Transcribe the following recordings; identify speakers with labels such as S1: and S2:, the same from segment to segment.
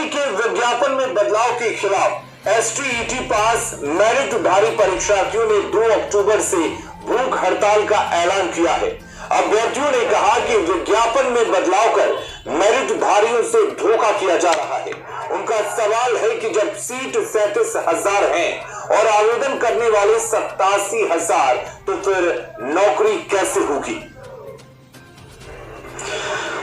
S1: हाल के विज्ञापन में बदलाव के खिलाफ एसटीईटी पास मेरिटधारी परीक्षार्थियों ने 2 अक्टूबर से भूख हड़ताल का ऐलान किया है। अभ्यर्थियों ने कहा कि विज्ञापन में बदलाव कर मेरिटधारियों से धोखा किया जा रहा है। उनका सवाल है कि जब सीट 37,000 है और आवेदन करने वाले 87,000, तो फिर नौकरी कैसे होगी।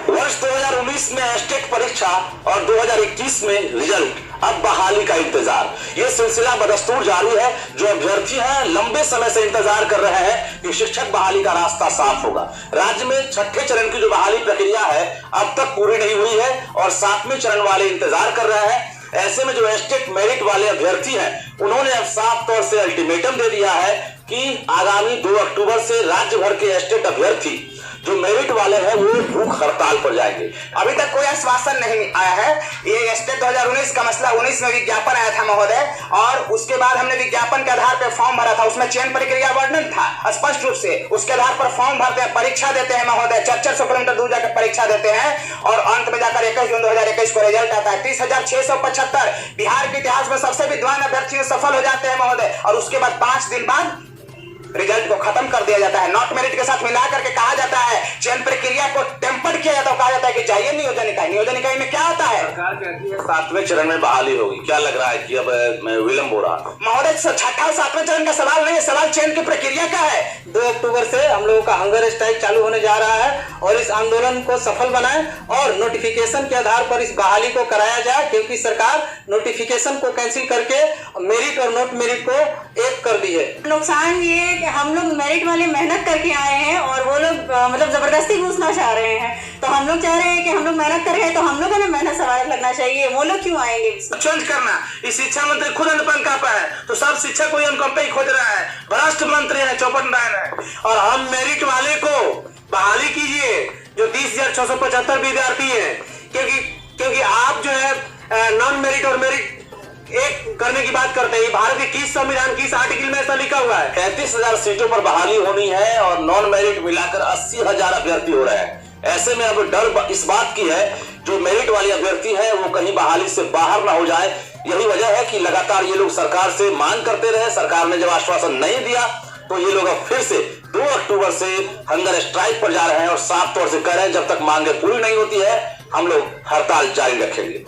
S1: वर्ष 2019 में एसटेट परीक्षा और 2021 में रिजल्ट, अब बहाली का इंतजार। यह सिलसिला बदस्तूर जारी है। जो अभ्यर्थी हैं लंबे समय से इंतजार कर रहे हैं कि शिक्षक बहाली का रास्ता साफ होगा। राज्य में छठे चरण की जो बहाली प्रक्रिया है अब तक पूरी नहीं हुई है और 7वें चरण वाले इंतजार कर रहे हैं। ऐसे में जो एसटेट मेरिट वाले अभ्यर्थी हैं उन्होंने अब साफ तौर से अल्टीमेटम दे दिया है कि आगामी 2 अक्टूबर से राज्य भर के एसटेट अभ्यर्थी जो मेरिट वाले हैं वो भूख हड़ताल पर जाएंगे।
S2: अभी तक कोई आश्वासन नहीं आया है। ये एसटेट 2019 का मसला 19 में विज्ञापन आया था महोदय, और उसके बाद हमने विज्ञापन के आधार पर फॉर्म भरा था। उसमें चयन प्रक्रिया वर्णन था स्पष्ट रूप से। उसके आधार पर फॉर्म भरते हैं, परीक्षा देते हैं महोदय, 400 किलोमीटर दूर जाकर परीक्षा देते हैं और अंत में जाकर 21 जून 2021 को रिजल्ट आता है। 30,675 बिहार के इतिहास में सबसे विद्वान अभ्यर्थी सफल हो जाते हैं महोदय, और उसके बाद 5 दिन बाद रिजल्ट को खत्म कर दिया जाता है। नॉट मेरिट के साथ मिला करके कहा जाता है, चयन प्रक्रिया को टेम्पर्ड किया जाता है। कहा जाता है कि जाइए नियोजन इकाई। नियोजन इकाई में क्या होता है?
S1: सरकार कहती है 7वें चरण में बहाली होगी। क्या लग रहा है कि अब विलंब हो रहा?
S2: महोदय, छठा और 7वें चरण का सवाल नहीं है, सवाल चयन की प्रक्रिया का है।
S3: 2 अक्टूबर से हम लोगों का हंगर स्ट्राइक चालू होने जा रहा है और इस आंदोलन को सफल बनाएं और नोटिफिकेशन के आधार पर इस बहाली को कराया जाए, क्योंकि सरकार नोटिफिकेशन को कैंसिल करके मेरिट और नॉट मेरिट को एक कर दी है।
S4: नुकसान ये है कि हम लोग मेरिट वाले मेहनत करके आए हैं और वो लोग मतलब जबरदस्ती घुसना चाह रहे हैं। तो हम लोग चाह रहे हैं कि हम लोग मेहनत कर रहे हैं तो हम लोगों ने मेहनत सवाल लगना चाहिए। वो लोग क्यों आएंगे?
S2: चेंज करना। इस शिक्षा मंत्री खुद अनुपम कापा है, तो सब शिक्षक कोई अनुकंपा ही खोज रहा है। भ्रष्ट मंत्री है, चौपट नारायण है।
S3: और हम मेरिट वाले को बहाली कीजिए जो 30,675 विद्यार्थी हैं, क्योंकि आप जो है नॉन मेरिट और मेरिट एक करने की बात करते हैं। भारत के किस संविधान किस आर्टिकल में ऐसा लिखा हुआ है?
S1: 33,000 सीटों पर बहाली होनी है और नॉन मेरिट मिलाकर 80,000 अभ्यर्थी हो रहे हैं। ऐसे में अब डर इस बात की है जो मेरिट वाले अभ्यर्थी हैं वो कहीं बहाली से बाहर ना हो जाए। यही वजह है कि लगातार ये लोग सरकार से मांग करते रहे। सरकार ने जब आश्वासन नहीं दिया तो ये लोग अब फिर से 2 अक्टूबर से हंगर स्ट्राइक पर जा रहे हैं और साफ तौर से कह रहे हैं जब तक मांगे पूरी नहीं होती है हम लोग हड़ताल जारी रखेंगे।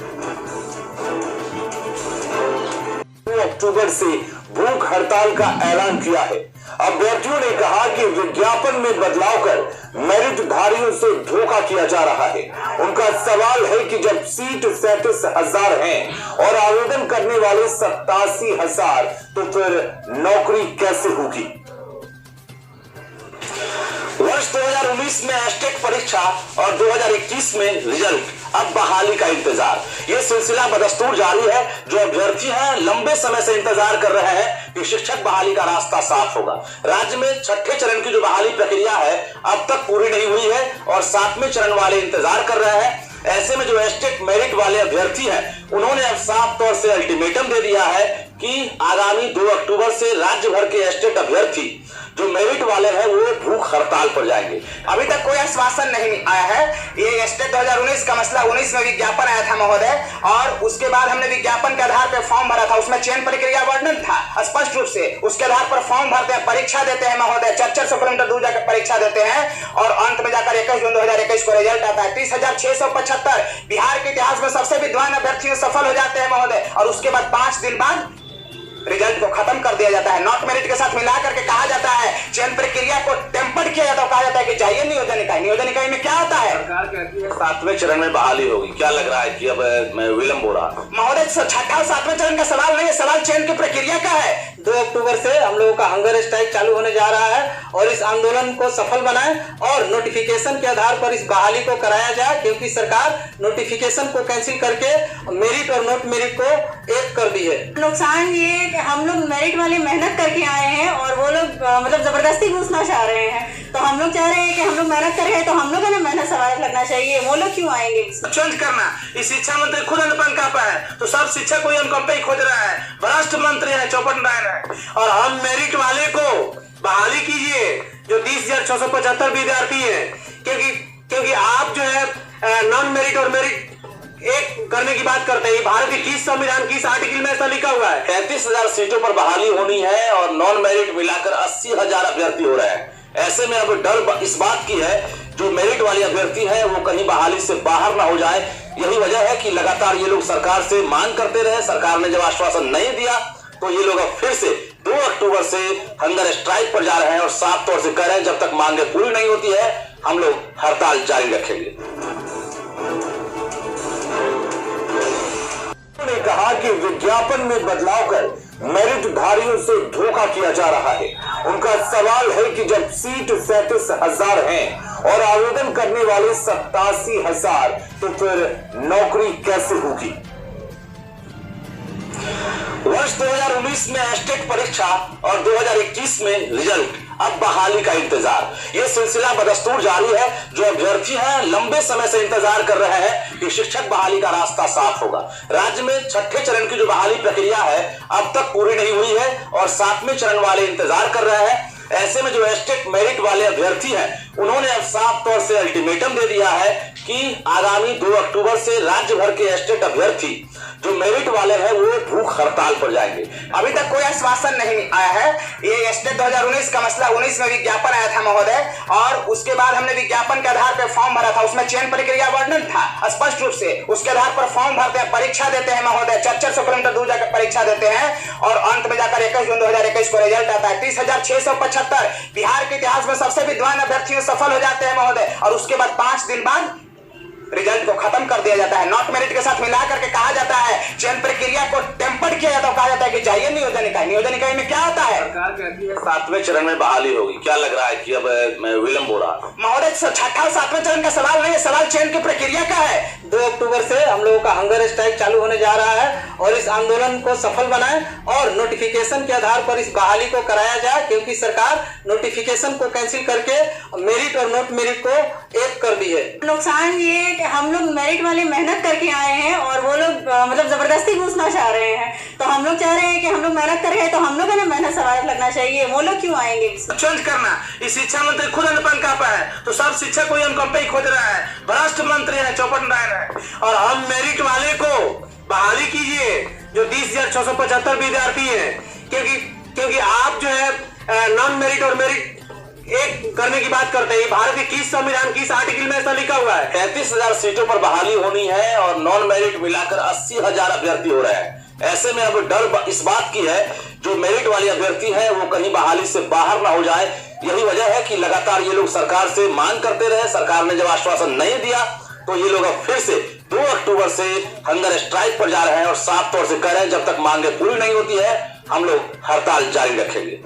S1: 2 अक्टूबर से भूख हड़ताल का ऐलान किया है। अभ्यर्थियों ने कहा कि विज्ञापन में बदलाव कर मेरिटधारियों से धोखा किया जा रहा है। उनका सवाल है कि जब सीट 37,000 है और आवेदन करने वाले 87,000, तो फिर नौकरी कैसे होगी। वर्ष 2019 में एसटेट परीक्षा और 2021 में रिजल्ट, अब बहाली का इंतजार। यह सिलसिला बदस्तूर जारी है। जो अभ्यर्थी हैं लंबे समय से इंतजार कर रहे हैं कि शिक्षक बहाली का रास्ता साफ होगा। राज्य में छठे चरण की जो बहाली प्रक्रिया है अब तक पूरी नहीं हुई है और 7वें चरण वाले इंतजार कर रहे हैं। ऐसे में जो एसटेट मेरिट वाले अभ्यर्थी हैं उन्होंने अब साफ तौर से अल्टीमेटम दे दिया है कि आगामी 2 अक्टूबर से राज्य भर के एसटेट अभ्यर्थी जो मेरिट वाले हैं वो भूख हड़ताल पर जाएंगे।
S2: अभी तक कोई आश्वासन नहीं आया है। ये एसटेट 2019 का मसला 19 में विज्ञापन आया था महोदय, और उसके बाद हमने विज्ञापन के आधार पर फॉर्म भरा था। उसमें चयन प्रक्रिया वर्णन था स्पष्ट रूप से। उसके आधार पर फॉर्म भरते हैं, परीक्षा देते हैं महोदय, 400 किलोमीटर दूर जाकर परीक्षा देते हैं और अंत में जाकर 21 जून 2021 को रिजल्ट आता है। 30,675 बिहार के इतिहास में सबसे विद्वान अभ्यर्थी सफल हो जाते हैं महोदय, और उसके बाद 5 दिन बाद रिजल्ट को खत्म कर दिया जाता है। नॉट मेरिट के साथ मिला करके कहा जाता है, चयन प्रक्रिया को टेम्पर्ड किया जाता है। कहा जाता है कि जाइए नियोजन इकाई। नियोजन इकाई में क्या होता है?
S1: सरकार कहती है 7वें चरण में बहाली होगी। क्या लग रहा है कि अब विलंब हो रहा?
S2: महोदय, छठा और 7वें चरण का सवाल नहीं है, सवाल चयन की प्रक्रिया का है।
S3: 2 अक्टूबर से हम लोगों का हंगर स्ट्राइक चालू होने जा रहा है और इस आंदोलन को सफल बनाएं और नोटिफिकेशन के आधार पर इस बहाली को कराया जाए, क्योंकि सरकार नोटिफिकेशन को कैंसिल करके मेरिट और नॉट मेरिट को एक कर दी है।
S4: नुकसान ये है कि हम लोग मेरिट वाले मेहनत करके आए हैं और वो लोग मतलब जबरदस्ती घुसना चाह रहे हैं। तो हम लोग चाह रहे हैं कि हम लोग मेहनत कर रहे हैं तो हम लोगों ने मेहनत सवाल लगना चाहिए। वो लोग क्यों आएंगे?
S2: चेंज करना। इस शिक्षा मंत्री खुद अनुपम कापा है, तो सब शिक्षक कोई अनुकंपा ही खोज रहा है। भ्रष्ट मंत्री है, चौपट नारायण है।
S3: और हम मेरिट वाले को बहाली कीजिए जो 30,675 विद्यार्थी हैं, क्योंकि आप जो है नॉन मेरिट और मेरिट एक करने की बात करते हैं। भारत के किस संविधान किस आर्टिकल में ऐसा लिखा हुआ है?
S1: 35,000 सीटों पर बहाली होनी है और नॉन मेरिट मिलाकर 80,000 अभ्यर्थी हो रहे हैं। ऐसे में अब डर इस बात की है जो मेरिट वाले अभ्यर्थी हैं वो कहीं बहाली से बाहर ना हो जाए। यही वजह है कि लगातार ये लोग सरकार से मांग करते रहे। सरकार ने जब आश्वासन नहीं दिया तो ये लोग अब फिर से 2 अक्टूबर से हंगर स्ट्राइक पर जा रहे हैं और साफ तौर से कह रहे हैं जब तक मांगे पूरी नहीं होती है हम लोग हड़ताल जारी रखेंगे।
S5: उन्होंने कहा कि विज्ञापन में बदलाव कर मेरिटधारियों से धोखा किया जा रहा है। उनका सवाल है कि जब सीट 37,000 हैं और आवेदन करने वाले 87,000 तो फिर नौकरी कैसे होगी?
S1: वर्ष 2019 में एस्टेट परीक्षा और 2021 में रिजल्ट, अब बहाली का इंतजार। ये सिलसिला बदस्तूर जारी है। जो अभ्यर्थी हैं लंबे समय से इंतजार कर रहे हैं कि शिक्षक बहाली का रास्ता साफ होगा। राज्य में छठे चरण की जो बहाली प्रक्रिया है अब तक पूरी नहीं हुई है और 7वें चरण वाले इंतजार कर रहे हैं। ऐसे में जो एस्टेट मेरिट वाले अभ्यर्थी हैं उन्होंने अब साफ तौर से अल्टीमेटम दे दिया है कि आगामी 2 अक्टूबर से राज्य भर के एस्टेट अभ्यर्थी जो मेरिट वाले हैं वो भूख हड़ताल पर जाएंगे।
S2: अभी तक कोई आश्वासन नहीं आया है। ये एस्टेट 2019 का मसला 19 में विज्ञापन आया था महोदय, और उसके बाद हमने विज्ञापन के आधार पर फॉर्म भरा था। उसमें चयन प्रक्रिया वर्णन था स्पष्ट रूप से। उसके आधार पर फॉर्म भरते हैं, परीक्षा देते हैं महोदय, 400 किलोमीटर दूर जाकर परीक्षा देते हैं और अंत में जाकर 21 जून 2021 को रिजल्ट आता है। 30,675 बिहार के इतिहास में सबसे विद्वान अभ्यर्थी सफल हो जाते हैं महोदय, और उसके बाद 5 दिन बाद रिजल्ट को खत्म कर दिया जाता है। नॉट मेरिट के साथ मिला करके कहा जाता है, चयन प्रक्रिया को टेम्पर्ड किया जाता है। कहा जाता है कि चाहिए नियोजन इकाई। नियोजन इकाई में क्या आता है?
S1: सरकार कहती है 7वें चरण में बहाली होगी। क्या लग रहा है कि अब विलंब हो रहा है?
S2: महोदय, छठा और 7वें चरण का सवाल नहीं है, सवाल चयन की प्रक्रिया का है।
S3: 2 अक्टूबर से हम लोगों का हंगर स्ट्राइक चालू होने जा रहा है और इस आंदोलन को सफल बनाएं और नोटिफिकेशन के आधार पर इस बहाली को कराया जाए, क्योंकि सरकार नोटिफिकेशन को कैंसिल करके मेरिट और नॉट मेरिट को एक कर दी है।
S4: नुकसान ये है कि हम लोग मेरिट वाले मेहनत करके आए हैं और वो लोग मतलब जबरदस्ती घुसना चाह रहे हैं। तो हम लोग चाह रहे हैं कि हम लोग मेहनत कर रहे हैं तो हम लोग है ना मेहनत सवाल लगना चाहिए। वो लोग क्यों आएंगे?
S3: चेंज करना, इस शिक्षा मंत्री खुद अनपन कापा है तो सब शिक्षक को अनकंपे ही खोज रहा है। भ्रष्ट मंत्री है, चौपट नारायण है। और हम मेरिट वाले को बहाली कीजिए जो 30,675 विद्यार्थी हैं, क्योंकि आप जो है नॉन मेरिट और मेरिट एक करने की बात करते हैं। भारत के किस संविधान किस आर्टिकल में ऐसा लिखा हुआ है?
S1: 35,000 सीटों पर बहाली होनी है और नॉन मेरिट मिलाकर 80,000 अभ्यर्थी हो रहे हैं। ऐसे में अब डर इस बात की है जो मेरिट वाले अभ्यर्थी हैं वो कहीं बहाली से बाहर ना हो जाए। यही वजह है कि लगातार ये लोग सरकार से मांग करते रहे। सरकार ने जब आश्वासन नहीं दिया तो ये लोग अब फिर से 2 अक्टूबर से हंगर स्ट्राइक पर जा रहे हैं और साफ तौर से कह रहे हैं जब तक मांगे पूरी नहीं होती है हम लोग हड़ताल जारी रखेंगे।